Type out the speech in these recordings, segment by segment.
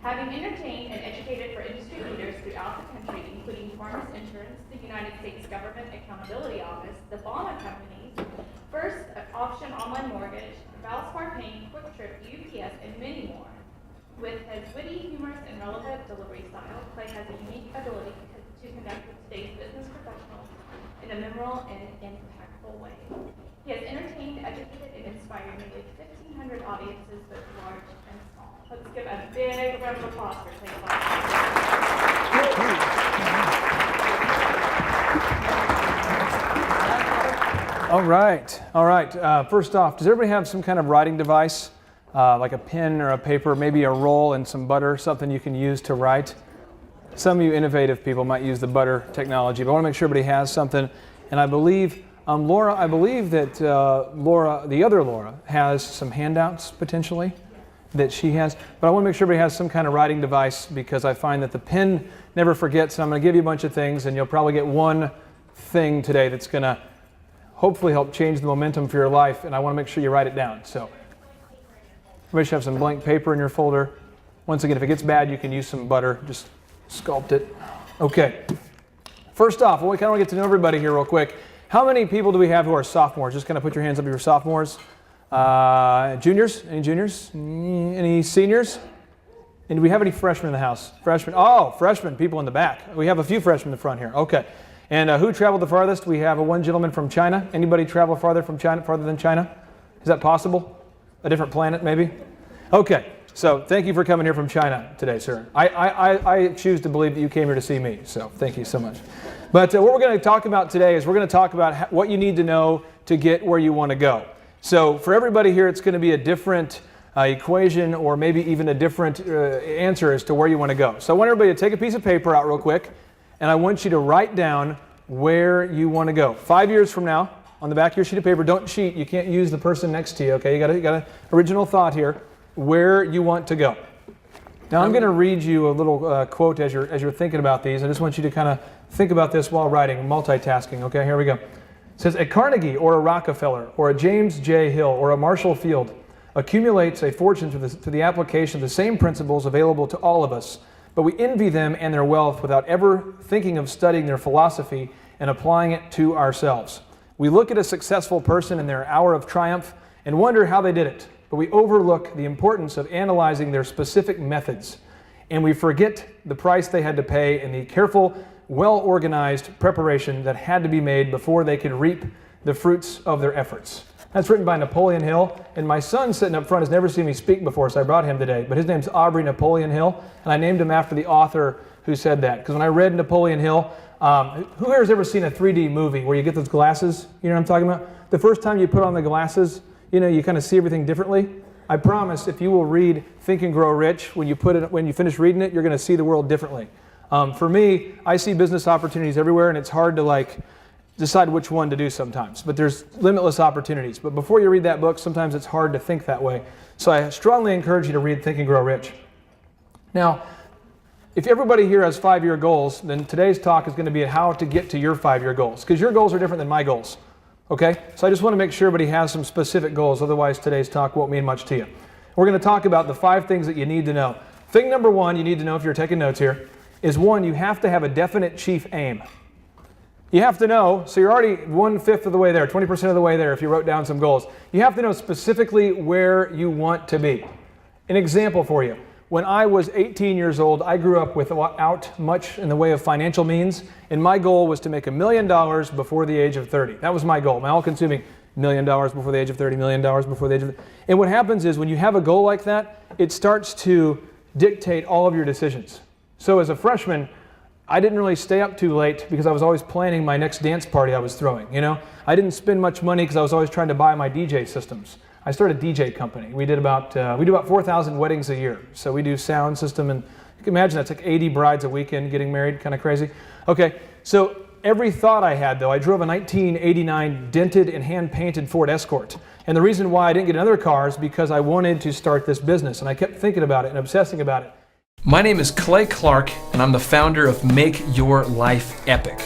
Having entertained and educated for industry leaders throughout the country, including Farmers Insurance, the United States Government Accountability Office, the Bama Company, First Option Online Mortgage, Valspar Paint, QuikTrip, UPS, and many more. With his witty, humorous, and relevant delivery style, Clay has a unique ability to connect with today's business professionals in a memorable and impactful way. He has entertained, educated, and inspired nearly 1,500 audiences, both large and small. Let's give a big round of applause for Clay Clark. All right. First off, does everybody have some kind of writing device, like a pen or a paper, maybe a roll and some butter, something you can use to write? Some of you innovative people might use the butter technology, but I want to make sure everybody has something. And I believe, Laura, that Laura, the other Laura, has some handouts potentially that she has. But I want to make sure everybody has some kind of writing device, because I find that the pen never forgets. And I'm going to give you a bunch of things, and you'll probably get one thing today that's going to hopefully help change the momentum for your life, and I want to make sure you write it down. So everybody should have some blank paper in your folder. Once again, if it gets bad, you can use some butter. Just sculpt it. Okay. First off, we kind of want to get to know everybody here real quick. How many people do we have who are sophomores? Just kind of put your hands up if you're sophomores. Juniors? Any juniors? Any seniors? And do we have any freshmen in the house? Freshmen? Oh, freshmen, people in the back. We have a few freshmen in the front here. Okay. And who traveled the farthest? We have one gentleman from China. Anybody travel farther than China? Is that possible? A different planet, maybe? Okay. So thank you for coming here from China today, sir. I choose to believe that you came here to see me. So thank you so much. But what we're going to talk about today is we're going to talk about what you need to know to get where you want to go. So for everybody here, it's going to be a different equation, or maybe even a different answer as to where you want to go. So I want everybody to take a piece of paper out real quick, and I want you to write down where you want to go. 5 years from now, on the back of your sheet of paper, don't cheat. You can't use the person next to you, okay? You got an original thought here, where you want to go. Now I'm going to read you a little quote as you're thinking about these. I just want you to kind of think about this while writing, multitasking, okay? Here we go. It says, a Carnegie or a Rockefeller or a James J. Hill or a Marshall Field accumulates a fortune through the application of the same principles available to all of us, but we envy them and their wealth without ever thinking of studying their philosophy and applying it to ourselves. We look at a successful person in their hour of triumph and wonder how they did it, but we overlook the importance of analyzing their specific methods, and we forget the price they had to pay and the careful, well-organized preparation that had to be made before they could reap the fruits of their efforts. That's written by Napoleon Hill, and my son sitting up front has never seen me speak before, so I brought him today. But his name's Aubrey Napoleon Hill, and I named him after the author who said that. Because when I read Napoleon Hill, who here has ever seen a 3D movie where you get those glasses? You know what I'm talking about? The first time you put on the glasses, you kind of see everything differently. I promise, if you will read Think and Grow Rich, when you finish reading it, you're going to see the world differently. For me, I see business opportunities everywhere, and it's hard to decide which one to do sometimes. But there's limitless opportunities. But before you read that book, sometimes it's hard to think that way. So I strongly encourage you to read Think and Grow Rich. Now, if everybody here has 5-year goals, then today's talk is going to be how to get to your 5-year goals, because your goals are different than my goals. Okay? So I just want to make sure everybody has some specific goals, otherwise today's talk won't mean much to you. We're going to talk about the 5 things that you need to know. Thing number 1 you need to know if you're taking notes here is, 1, you have to have a definite chief aim. You have to know, so you're already 1/5 of the way there, 20% of the way there if you wrote down some goals. You have to know specifically where you want to be. An example for you. When I was 18 years old, I grew up without much in the way of financial means, and my goal was to make $1 million before the age of 30. That was my goal, my all-consuming $1 million before the age of 30, $1 million before the age of 30. And what happens is when you have a goal like that, it starts to dictate all of your decisions. So as a freshman, I didn't really stay up too late because I was always planning my next dance party I was throwing. I didn't spend much money because I was always trying to buy my DJ systems. I started a DJ company. We do about 4,000 weddings a year. So we do sound system, and you can imagine that's like 80 brides a weekend getting married, kind of crazy. Okay, so every thought I had, though, I drove a 1989 dented and hand-painted Ford Escort. And the reason why I didn't get another car is because I wanted to start this business, and I kept thinking about it and obsessing about it. My name is Clay Clark, and I'm the founder of Make Your Life Epic.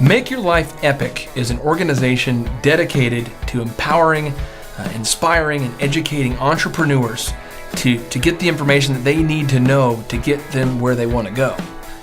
Make Your Life Epic is an organization dedicated to empowering inspiring and educating entrepreneurs to get the information that they need to know to get them where they want to go.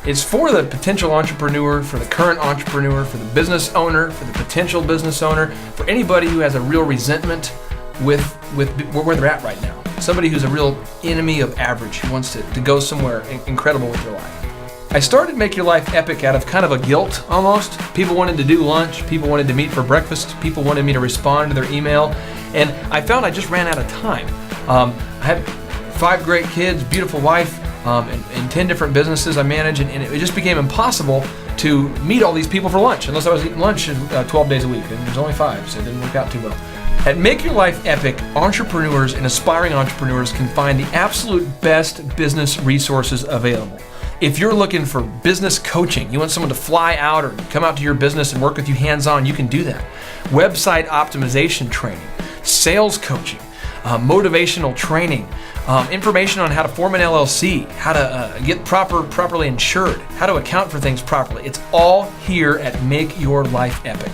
It's for the potential entrepreneur, for the current entrepreneur, for the business owner, for the potential business owner, for anybody who has a real resentment with where they're at right now. Somebody who's a real enemy of average, who wants to go somewhere incredible with their life. I started Make Your Life Epic out of kind of a guilt almost. People wanted to do lunch, people wanted to meet for breakfast, people wanted me to respond to their email, and I found I just ran out of time. I have 5 great kids, beautiful wife, and 10 different businesses I manage, and it just became impossible to meet all these people for lunch unless I was eating lunch 12 days a week, and there's only 5, so it didn't work out too well. At Make Your Life Epic, entrepreneurs and aspiring entrepreneurs can find the absolute best business resources available. If you're looking for business coaching, you want someone to fly out or come out to your business and work with you hands-on, you can do that. Website optimization training, sales coaching, motivational training, information on how to form an LLC, how to get properly insured, how to account for things properly. It's all here at Make Your Life Epic.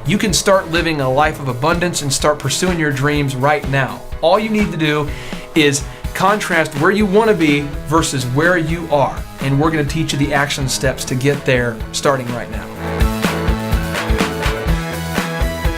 You can start living a life of abundance and start pursuing your dreams right now. All you need to do is contrast where you want to be versus where you are, and we're going to teach you the action steps to get there starting right now.